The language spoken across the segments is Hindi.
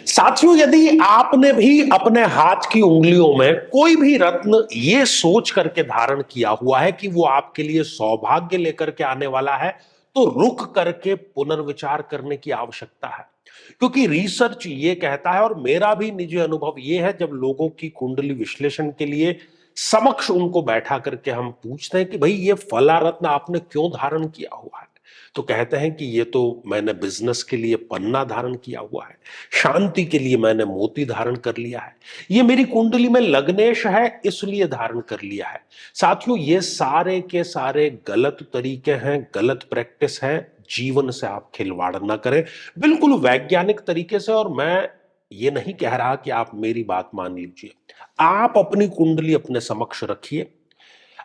साथियों, यदि आपने भी अपने हाथ की उंगलियों में कोई भी रत्न ये सोच करके धारण किया हुआ है कि वो आपके लिए सौभाग्य लेकर के आने वाला है, तो रुक करके पुनर्विचार करने की आवश्यकता है। क्योंकि रिसर्च ये कहता है और मेरा भी निजी अनुभव ये है, जब लोगों की कुंडली विश्लेषण के लिए समक्ष उनको बैठा करके हम पूछते हैं कि भाई ये फला रत्न आपने क्यों धारण किया हुआ है, तो कहते हैं कि ये तो मैंने बिजनेस के लिए पन्ना धारण किया हुआ है, शांति के लिए मैंने मोती धारण कर लिया है, ये मेरी कुंडली में लग्नेश है इसलिए धारण कर लिया है। साथियों, ये सारे के सारे गलत तरीके हैं, गलत प्रैक्टिस है। जीवन से आप खिलवाड़ ना करें, बिल्कुल वैज्ञानिक तरीके से। और मैं ये नहीं कह रहा कि आप मेरी बात मान लीजिए, आप अपनी कुंडली अपने समक्ष रखिए,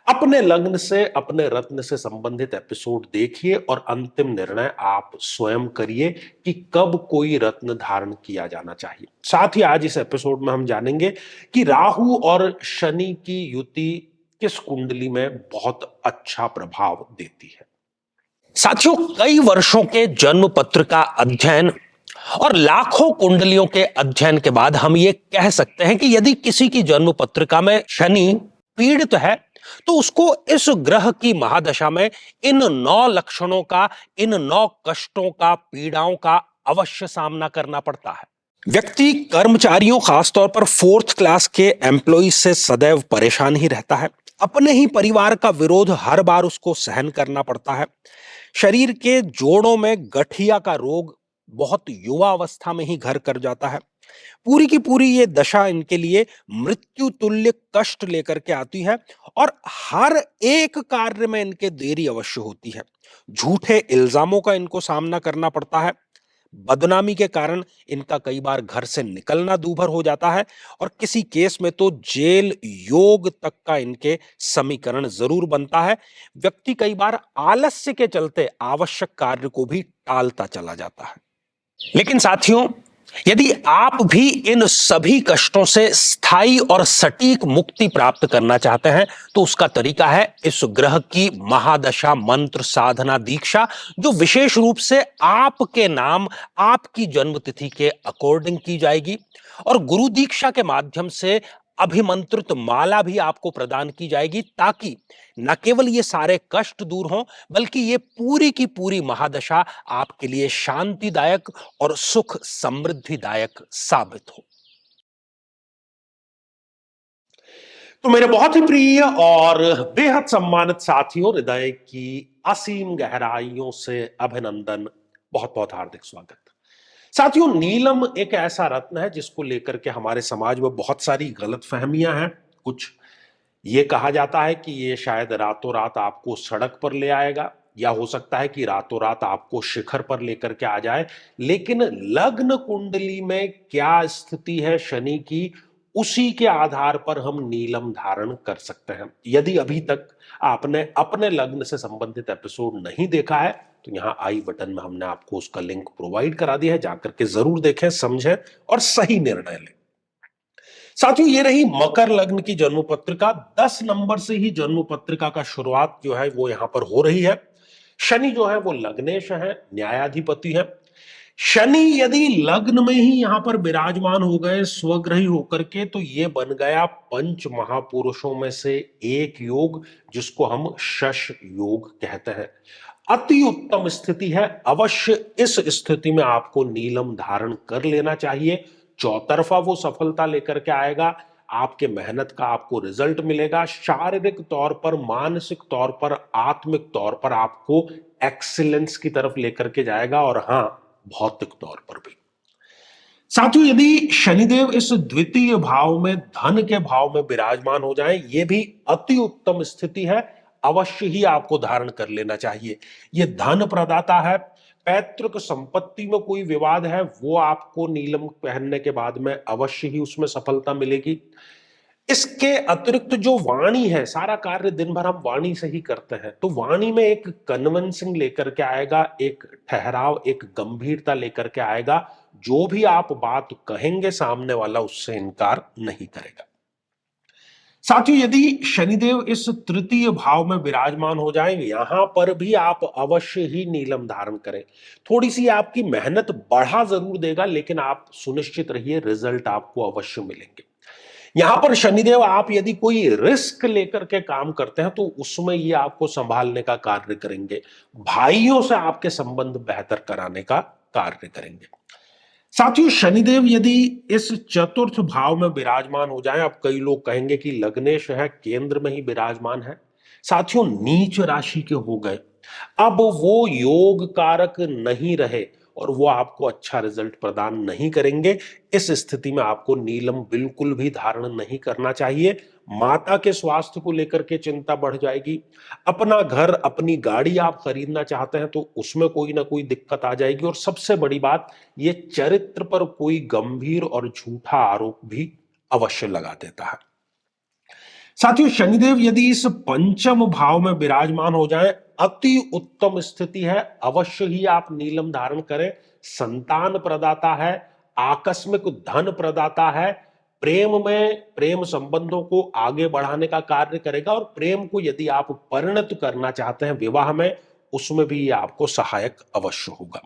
अपने लग्न से अपने रत्न से संबंधित एपिसोड देखिए और अंतिम निर्णय आप स्वयं करिए कि कब कोई रत्न धारण किया जाना चाहिए। साथ ही आज इस एपिसोड में हम जानेंगे कि राहु और शनि की युति किस कुंडली में बहुत अच्छा प्रभाव देती है। साथियों, कई वर्षों के जन्म पत्र का अध्ययन और लाखों कुंडलियों के अध्ययन के बाद हम ये कह सकते हैं कि यदि किसी की जन्म पत्रिका में शनि पीड़ित है, तो उसको इस ग्रह की महादशा में इन 9 लक्षणों का, इन 9 कष्टों का, पीड़ाओं का अवश्य सामना करना पड़ता है। व्यक्ति कर्मचारियों, खासतौर पर 4th क्लास के एम्प्लॉय से सदैव परेशान ही रहता है। अपने ही परिवार का विरोध हर बार उसको सहन करना पड़ता है। शरीर के जोड़ों में गठिया का रोग बहुत युवा अवस्था में ही घर कर जाता है। पूरी की पूरी ये दशा इनके लिए मृत्यु तुल्य कष्ट लेकर के आती है और हर एक कार्य में इनके देरी अवश्य होती है। झूठे इल्जामों का इनको सामना करना पड़ता है। बदनामी के कारण इनका कई बार घर से निकलना दूभर हो जाता है और किसी केस में तो जेल योग तक का इनके समीकरण जरूर बनता है। व्यक्ति कई बार आलस्य के चलते आवश्यक कार्य को भी टालता चला जाता है। लेकिन साथियों, यदि आप भी इन सभी कष्टों से स्थायी और सटीक मुक्ति प्राप्त करना चाहते हैं, तो उसका तरीका है इस ग्रह की महादशा मंत्र साधना दीक्षा, जो विशेष रूप से आपके नाम, आपकी जन्मतिथि के अकॉर्डिंग की जाएगी। और गुरु दीक्षा के माध्यम से अभिमंत्रित माला भी आपको प्रदान की जाएगी, ताकि न केवल ये सारे कष्ट दूर हों, बल्कि ये पूरी की पूरी महादशा आपके लिए शांतिदायक और सुख समृद्धिदायक साबित हो। तो मेरे बहुत ही प्रिय और बेहद सम्मानित साथियों, हृदय की असीम गहराइयों से अभिनंदन, बहुत बहुत हार्दिक स्वागत। साथियों, नीलम एक ऐसा रत्न है जिसको लेकर के हमारे समाज में बहुत सारी गलतफहमियां हैं। कुछ ये कहा जाता है कि ये शायद रातों रात आपको सड़क पर ले आएगा, या हो सकता है कि रातों रात आपको शिखर पर लेकर के आ जाए। लेकिन लग्न कुंडली में क्या स्थिति है शनि की, उसी के आधार पर हम नीलम धारण कर सकते हैं। यदि अभी तक आपने अपने लग्न से संबंधित एपिसोड नहीं देखा है, तो यहां आई बटन में हमने आपको उसका लिंक प्रोवाइड करा दिया है, जाकर के जरूर देखें, समझें और सही निर्णय लें। साथियों, ये रही मकर लग्न की जन्म पत्रिका। 10 नंबर से ही जन्म पत्रिका का शुरुआत जो है वो यहां पर हो रही है। शनि जो है वो लग्नेश है, न्यायाधिपति है। शनि यदि लग्न में ही यहां पर विराजमान हो गए स्वग्रही होकर के, तो ये बन गया पंच महापुरुषों में से एक योग, जिसको हम शश योग कहते हैं। अति उत्तम स्थिति है। अवश्य इस स्थिति में आपको नीलम धारण कर लेना चाहिए। चौतरफा वो सफलता लेकर के आएगा। आपके मेहनत का आपको रिजल्ट मिलेगा। शारीरिक तौर पर, मानसिक तौर पर, आत्मिक तौर पर आपको एक्सीलेंस की तरफ लेकर के जाएगा, और हां, भौतिक तौर पर भी। साथियों, यदि शनिदेव इस द्वितीय भाव में, धन के भाव में विराजमान हो जाए, यह भी अति उत्तम स्थिति है। अवश्य ही आपको धारण कर लेना चाहिए। यह धन प्रदाता है। पैतृक संपत्ति में कोई विवाद है, वो आपको नीलम पहनने के बाद में अवश्य ही उसमें सफलता मिलेगी। इसके अतिरिक्त जो वाणी है, सारा कार्य दिन भर हम वाणी से ही करते हैं, तो वाणी में एक कन्विंसिंग लेकर के आएगा, एक ठहराव, एक गंभीरता लेकर के आएगा। जो भी आप बात कहेंगे, सामने वाला उससे इनकार नहीं करेगा। साथियों, यदि शनिदेव इस तृतीय भाव में विराजमान हो जाएंगे, यहां पर भी आप अवश्य ही नीलम धारण करें। थोड़ी सी आपकी मेहनत बढ़ा जरूर देगा, लेकिन आप सुनिश्चित रहिए रिजल्ट आपको अवश्य मिलेंगे। यहां पर शनिदेव आप यदि कोई रिस्क लेकर के काम करते हैं तो उसमें ये आपको संभालने का कार्य करेंगे। भाइयों से आपके संबंध बेहतर कराने का कार्य करेंगे। साथियों, शनिदेव यदि इस चतुर्थ भाव में विराजमान हो जाए, अब कई लोग कहेंगे कि लग्नेश है, केंद्र में ही विराजमान है। साथियों, नीच राशि के हो गए, अब वो योग कारक नहीं रहे और वो आपको अच्छा रिजल्ट प्रदान नहीं करेंगे। इस स्थिति में आपको नीलम बिल्कुल भी धारण नहीं करना चाहिए। माता के स्वास्थ्य को लेकर के चिंता बढ़ जाएगी। अपना घर, अपनी गाड़ी आप खरीदना चाहते हैं तो उसमें कोई ना कोई दिक्कत आ जाएगी। और सबसे बड़ी बात, ये चरित्र पर कोई गंभीर और झूठा आरोप भी अवश्य लगा देता है। साथियों, शनिदेव यदि इस पंचम भाव में विराजमान हो जाए, अति उत्तम स्थिति है। अवश्य ही आप नीलम धारण करें। संतान प्रदाता है, आकस्मिक धन प्रदाता है, प्रेम में प्रेम संबंधों को आगे बढ़ाने का कार्य करेगा और प्रेम को यदि आप परिणत करना चाहते हैं विवाह में, उसमें भी ये आपको सहायक अवश्य होगा।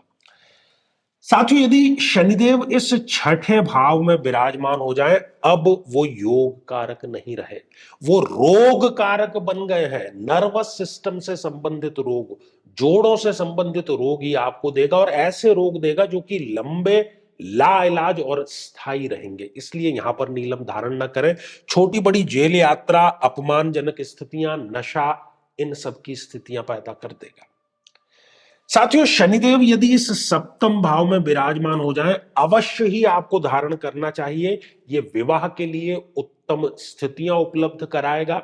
साथियों, यदि शनिदेव इस छठे भाव में विराजमान हो जाए, अब वो योग कारक नहीं रहे, वो रोग कारक बन गए हैं। नर्वस सिस्टम से संबंधित रोग, जोड़ों से संबंधित रोग ही आपको देगा और ऐसे रोग देगा जो कि लंबे लाइलाज और स्थायी रहेंगे। इसलिए यहां पर नीलम धारण न करें। छोटी बड़ी जेल यात्रा, अपमानजनक स्थितियां, नशा, इन सब की स्थितियां पैदा कर देगा। साथियों, शनिदेव यदि इस सप्तम भाव में विराजमान हो जाए, अवश्य ही आपको धारण करना चाहिए। ये विवाह के लिए उत्तम स्थितियां उपलब्ध कराएगा।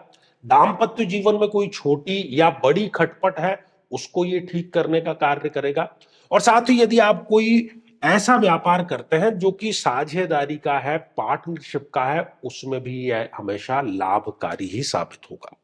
दाम्पत्य जीवन में कोई छोटी या बड़ी खटपट है, उसको ये ठीक करने का कार्य करेगा। और साथ ही यदि आप कोई ऐसा व्यापार करते हैं जो कि साझेदारी का है, पार्टनरशिप का है, उसमें भी यह हमेशा लाभकारी ही साबित होगा।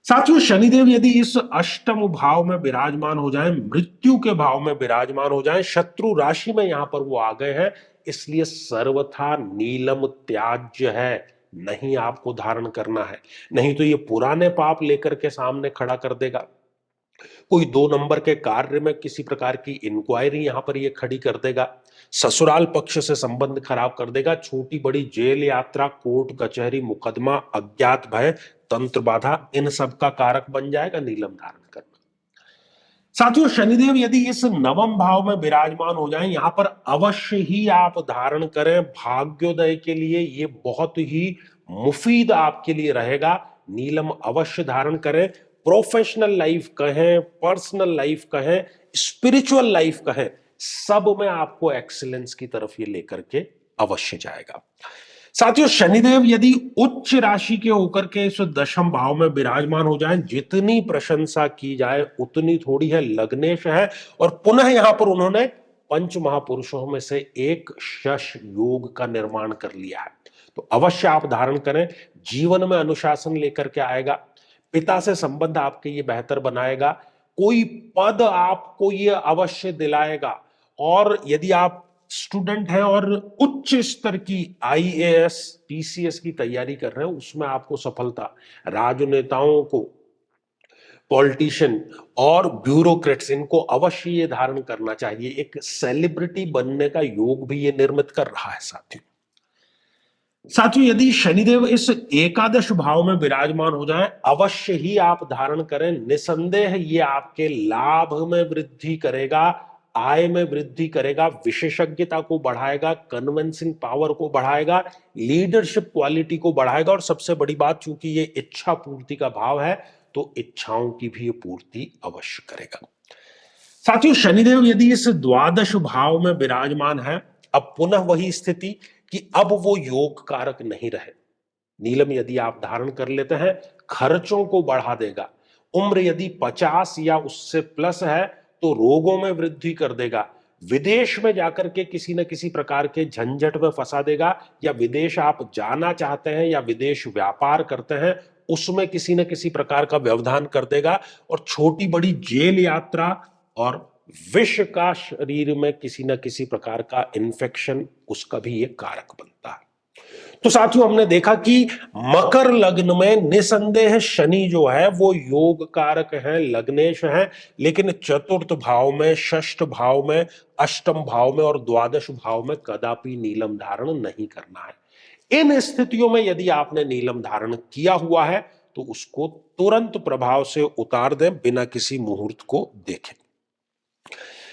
साथियों, शनिदेव यदि इस अष्टम भाव में विराजमान हो जाए, मृत्यु के भाव में विराजमान हो जाए, शत्रु राशि में यहां पर वो आ गए हैं, इसलिए सर्वथा नीलम त्याज्य है। नहीं आपको धारण करना है, नहीं तो ये पुराने पाप लेकर के सामने खड़ा कर देगा। कोई 2 नंबर के कार्य में किसी प्रकार की इंक्वायरी यहां पर ये खड़ी कर देगा। ससुराल पक्ष से संबंध खराब कर देगा। छोटी बड़ी जेल यात्रा, कोर्ट कचहरी, मुकदमा, अज्ञात भय, तंत्र बाधा, इन सब का कारक बन जाएगा नीलम धारण करना। साथियों, शनिदेव यदि इस नवम भाव में विराजमान हो जाएं, यहां पर अवश्य ही आप धारण करें। भाग्योदय के लिए ये बहुत ही मुफीद आपके लिए रहेगा। नीलम अवश्य धारण करें। प्रोफेशनल लाइफ कहें, पर्सनल लाइफ कहें, स्पिरिचुअल लाइफ कहें, सब में आपको एक्सीलेंस की तरफ ये लेकर के अवश्य जाएगा। साथियों, शनिदेव यदि उच्च राशि के होकर के इस दशम भाव में विराजमान हो जाएं, जितनी प्रशंसा की जाए उतनी थोड़ी है। लग्नेश है और पुनः यहां पर उन्होंने पंच महापुरुषों में से एक शश योग का निर्माण कर लिया है, तो अवश्य आप धारण करें। जीवन में अनुशासन लेकर के आएगा। पिता से संबंध आपके ये बेहतर बनाएगा। कोई पद आपको ये अवश्य दिलाएगा। और यदि आप स्टूडेंट हैं और उच्च स्तर की आईएएस पीसीएस की तैयारी कर रहे हैं, उसमें आपको सफलता, राजनेताओं को, पॉलिटिशियन और ब्यूरोक्रेट्स, इनको अवश्य ये धारण करना चाहिए। एक सेलिब्रिटी बनने का योग भी ये निर्मित कर रहा है। साथियों, यदि शनिदेव इस एकादश भाव में विराजमान हो जाए, अवश्य ही आप धारण करें। निसंदेह ये आपके लाभ में वृद्धि करेगा, आय में वृद्धि करेगा, विशेषज्ञता को बढ़ाएगा, कन्विंसिंग पावर को बढ़ाएगा, लीडरशिप क्वालिटी को बढ़ाएगा और सबसे बड़ी बात, चूंकि ये इच्छा पूर्ति का भाव है, तो इच्छाओं की भी पूर्ति अवश्य करेगा। साथियों, शनिदेव यदि इस द्वादश भाव में विराजमान है, अब पुनः वही स्थिति कि अब वो योग कारक नहीं रहे। नीलम यदि आप धारण कर लेते हैं, खर्चों को बढ़ा देगा। उम्र यदि 50 या उससे प्लस है तो रोगों में वृद्धि कर देगा। विदेश में जाकर के किसी न किसी प्रकार के झंझट में फंसा देगा, या विदेश आप जाना चाहते हैं या विदेश व्यापार करते हैं, उसमें किसी न किसी प्रकार का व्यवधान कर देगा। और छोटी बड़ी जेल यात्रा और विष का शरीर में किसी न किसी प्रकार का इन्फेक्शन, उसका भी ये कारक बनता है। तो साथियों हमने देखा कि मकर लग्न में निसंदेह शनि जो है वो योग कारक है, लग्नेश है, लेकिन चतुर्थ भाव में, षष्ठ भाव में, अष्टम भाव में और द्वादश भाव में कदापि नीलम धारण नहीं करना है। इन स्थितियों में यदि आपने नीलम धारण किया हुआ है तो उसको तुरंत प्रभाव से उतार दें बिना किसी मुहूर्त को देखें।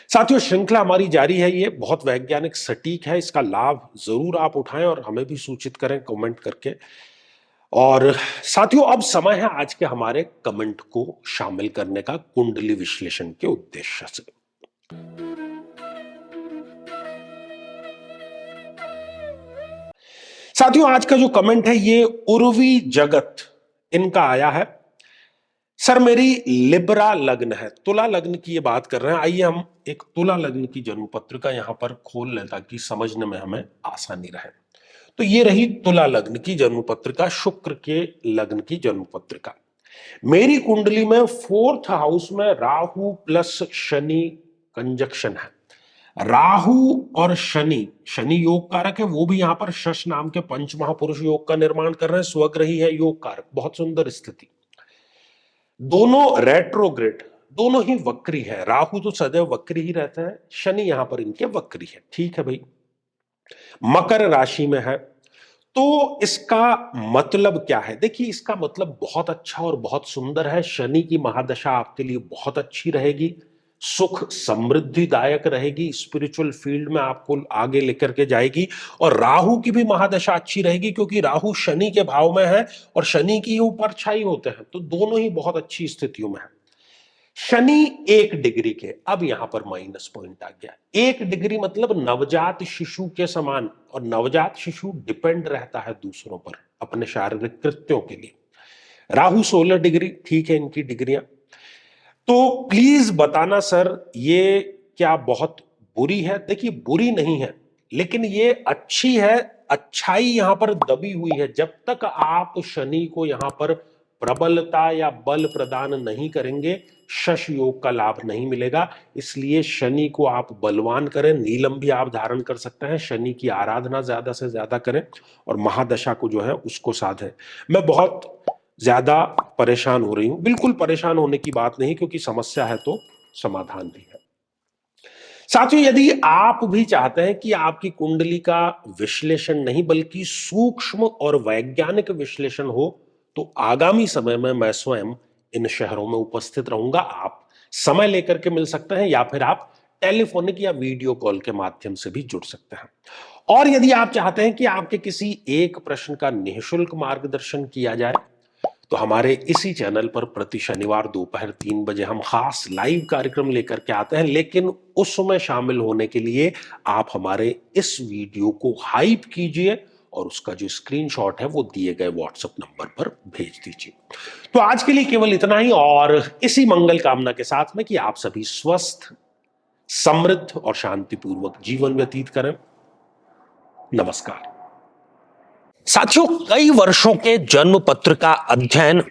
साथियों श्रृंखला हमारी जारी है, ये बहुत वैज्ञानिक सटीक है, इसका लाभ जरूर आप उठाएं और हमें भी सूचित करें कमेंट करके। और साथियों अब समय है आज के हमारे कमेंट को शामिल करने का कुंडली विश्लेषण के उद्देश्य से। साथियों आज का जो कमेंट है ये उर्वी जगत इनका आया है। सर मेरी लिब्रा लग्न है, तुला लग्न की ये बात कर रहे हैं। आइए हम एक तुला लग्न की जन्म पत्रिका यहां पर खोल लें ताकि समझने में हमें आसानी रहे। तो ये रही तुला लग्न की जन्म पत्रिका, शुक्र के लग्न की जन्म पत्रिका। मेरी कुंडली में 4th हाउस में राहु प्लस शनि कंजक्शन है। राहु और शनि, शनि योग कारक है, वो भी यहां पर शश नाम के पंच महापुरुष योग का निर्माण कर रहे हैं, स्वग्रही है योग कारक, बहुत सुंदर स्थिति। दोनों रेट्रोग्रेड, दोनों ही वक्री है। राहु तो सदैव वक्री ही रहता है, शनि यहां पर इनके वक्री है। ठीक है भाई, मकर राशि में है तो इसका मतलब क्या है? देखिए इसका मतलब बहुत अच्छा और बहुत सुंदर है। शनि की महादशा आपके लिए बहुत अच्छी रहेगी, सुख समृद्धिदायक रहेगी, स्पिरिचुअल फील्ड में आपको आगे लेकर के जाएगी। और राहु की भी महादशा अच्छी रहेगी क्योंकि राहु शनि के भाव में है और शनि की ऊपर छाई होते हैं, तो दोनों ही बहुत अच्छी स्थितियों में है। शनि 1 डिग्री के, अब यहां पर माइनस पॉइंट आ गया। 1 डिग्री मतलब नवजात शिशु के समान, और नवजात शिशु डिपेंड रहता है दूसरों पर अपने शारीरिक कृत्यों के लिए। राहु 16 डिग्री, ठीक है इनकी डिग्रियां। तो प्लीज बताना सर ये क्या बहुत बुरी है? देखिए बुरी नहीं है, लेकिन ये अच्छी है। अच्छाई यहां पर दबी हुई है। जब तक आप शनि को यहां पर प्रबलता या बल प्रदान नहीं करेंगे, शश योग का लाभ नहीं मिलेगा। इसलिए शनि को आप बलवान करें, नीलम भी आप धारण कर सकते हैं, शनि की आराधना ज्यादा से ज्यादा करें और महादशा को जो है उसको साधें। मैं बहुत ज्यादा परेशान हो रही हूं, बिल्कुल परेशान होने की बात नहीं, क्योंकि समस्या है तो समाधान भी है। साथियों यदि आप भी चाहते हैं कि आपकी कुंडली का विश्लेषण नहीं बल्कि सूक्ष्म और वैज्ञानिक विश्लेषण हो, तो आगामी समय में मैं स्वयं इन शहरों में उपस्थित रहूंगा। आप समय लेकर के मिल सकते हैं या फिर आप टेलीफोनिक या वीडियो कॉल के माध्यम से भी जुड़ सकते हैं। और यदि आप चाहते हैं कि आपके किसी एक प्रश्न का निःशुल्क मार्गदर्शन किया जाए, तो हमारे इसी चैनल पर प्रति शनिवार दोपहर 3 बजे हम खास लाइव कार्यक्रम लेकर के आते हैं। लेकिन उसमें शामिल होने के लिए आप हमारे इस वीडियो को हाइप कीजिए और उसका जो स्क्रीनशॉट है वो दिए गए व्हाट्सएप नंबर पर भेज दीजिए। तो आज के लिए केवल इतना ही, और इसी मंगल कामना के साथ में कि आप सभी स्वस्थ, समृद्ध और शांतिपूर्वक जीवन व्यतीत करें। नमस्कार। साथियों कई वर्षों के जन्म पत्र का अध्ययन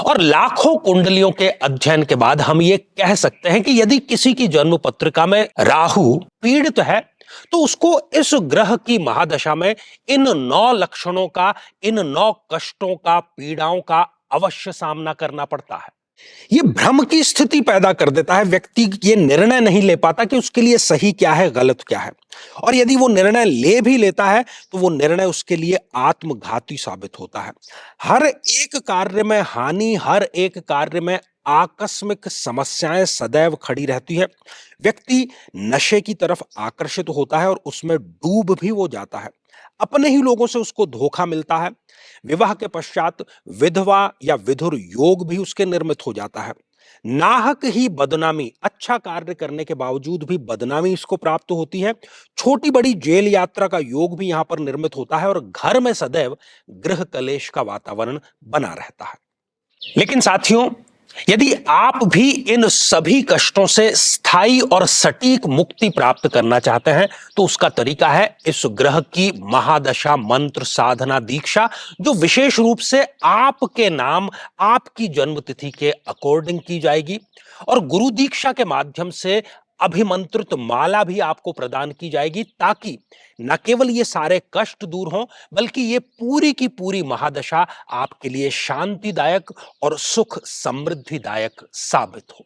और लाखों कुंडलियों के अध्ययन के बाद हम ये कह सकते हैं कि यदि किसी की जन्म पत्रिका में राहु पीड़ित है तो उसको इस ग्रह की महादशा में इन 9 लक्षणों का, इन 9 कष्टों का, पीड़ाओं का अवश्य सामना करना पड़ता है। ये भ्रम की स्थिति पैदा कर देता है। व्यक्ति ये निर्णय नहीं ले पाता कि उसके लिए सही क्या है, गलत क्या है। और यदि वो निर्णय ले भी लेता है तो वो निर्णय उसके लिए आत्मघाती साबित होता है। हर एक कार्य में हानि, हर एक कार्य में आकस्मिक समस्याएं सदैव खड़ी रहती है। व्यक्ति नशे की तरफ आकर्षित होता है और उसमें डूब भी वो जाता है। अपने ही लोगों से उसको धोखा मिलता है। विवाह के पश्चात विधवा या विधुर योग भी उसके निर्मित हो जाता है। नाहक ही बदनामी, अच्छा कार्य करने के बावजूद भी बदनामी इसको प्राप्त होती है। छोटी बड़ी जेल यात्रा का योग भी यहां पर निर्मित होता है और घर में सदैव गृह कलेश का वातावरण बना रहता है। लेकिन साथियों यदि आप भी इन सभी कष्टों से स्थायी और सटीक मुक्ति प्राप्त करना चाहते हैं तो उसका तरीका है इस ग्रह की महादशा मंत्र साधना दीक्षा, जो विशेष रूप से आपके नाम, आपकी जन्म तिथि के अकॉर्डिंग की जाएगी। और गुरु दीक्षा के माध्यम से अभिमंत्रित माला भी आपको प्रदान की जाएगी, ताकि न केवल ये सारे कष्ट दूर हों, बल्कि ये पूरी की पूरी महादशा आपके लिए शांतिदायक और सुख समृद्धिदायक साबित हो।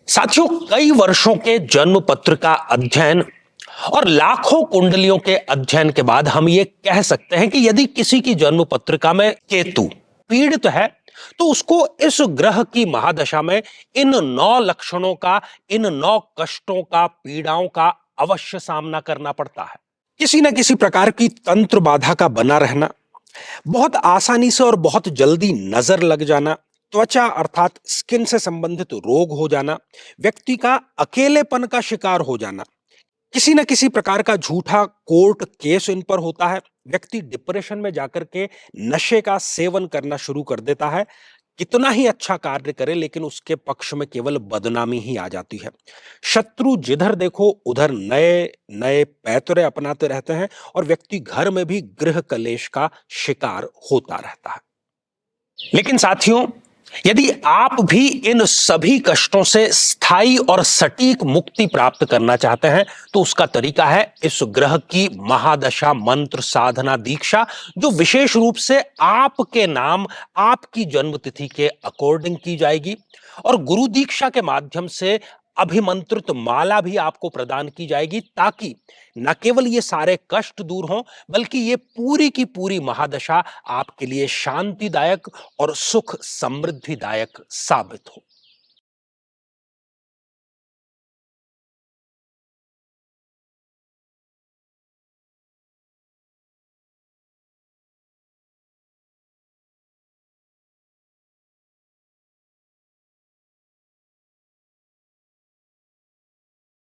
साथियों, कई वर्षों के जन्म पत्र का अध्ययन और लाखों कुंडलियों के अध्ययन के बाद हम ये कह सकते हैं कि यदि किसी की जन्म पत्रिका में केतु पीड़ित है, तो उसको इस ग्रह की महादशा में इन 9 लक्षणों का, इन 9 कष्टों का, पीड़ाओं का अवश्य सामना करना पड़ता है। किसी न किसी प्रकार की तंत्र बाधा का बना रहना, बहुत आसानी से और बहुत जल्दी नजर लग जाना, त्वचा अर्थात स्किन से संबंधित रोग हो जाना, व्यक्ति का अकेलेपन का शिकार हो जाना, किसी न किसी प्रकार का झूठा कोर्ट केस इन पर होता है, व्यक्ति डिप्रेशन में जाकर के नशे का सेवन करना शुरू कर देता है, कितना ही अच्छा कार्य करे लेकिन उसके पक्ष में केवल बदनामी ही आ जाती है। शत्रु जिधर देखो उधर नए नए पैतरे अपनाते रहते हैं और व्यक्ति घर में भी गृह कलेश का शिकार होता रहता है। लेकिन साथियों, यदि आप भी इन सभी कष्टों से स्थायी और सटीक मुक्ति प्राप्त करना चाहते हैं, तो उसका तरीका है इस ग्रह की महादशा मंत्र साधना दीक्षा, जो विशेष रूप से आपके नाम, आपकी जन्मतिथि के अकॉर्डिंग की जाएगी। और गुरु दीक्षा के माध्यम से अभिमंत्रित माला भी आपको प्रदान की जाएगी, ताकि न केवल ये सारे कष्ट दूर हों, बल्कि ये पूरी की पूरी महादशा आपके लिए शांतिदायक और सुख समृद्धिदायक साबित हो।